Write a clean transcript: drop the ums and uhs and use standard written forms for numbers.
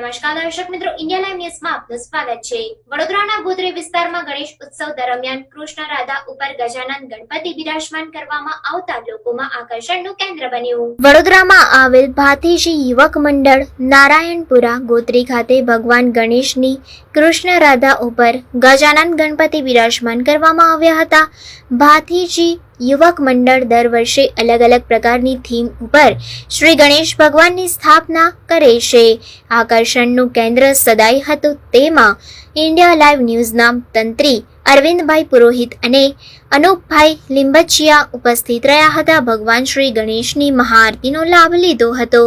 નમસ્કાર દર્શક મિત્રો, ઇન્ડિયા લાઈવ ન્યૂઝમાં આપનું સ્વાગત છે। વડોદરાના ગોત્રી વિસ્તારમાં ગણેશ ઉત્સવ દરમિયાન કૃષ્ણ રાધા ઉપર ગજાનન ગણપતિ બિરાજમાન કરવામાં આવતા લોકોમાં આકર્ષણનું કેન્દ્ર બન્યું। વડોદરામાં આવેલ ભાતીજી યુવક મંડળ નારાયણપુરા ગોત્રી ખાતે ભગવાન ગણેશની કૃષ્ણ રાધા ઉપર ગજાનન ગણપતિ બિરાજમાન કરવામાં આવ્યા હતા। ભાતીજી યુવક મંડળ દર વર્ષે અલગ અલગ પ્રકારની થીમ ઉપર શ્રી ગણેશ ભગવાનની સ્થાપના કરે છે। આકર્ષણનું કેન્દ્ર સદાય હતું તેમાં ઇન્ડિયા લાઈવ ન્યૂઝના તંત્રી અરવિંદભાઈ પુરોહિત અને અનુપભાઈ લીંબચિયા ઉપસ્થિત રહ્યા હતા। ભગવાન શ્રી ગણેશની મહાઆરતીનો લાભ લીધો હતો।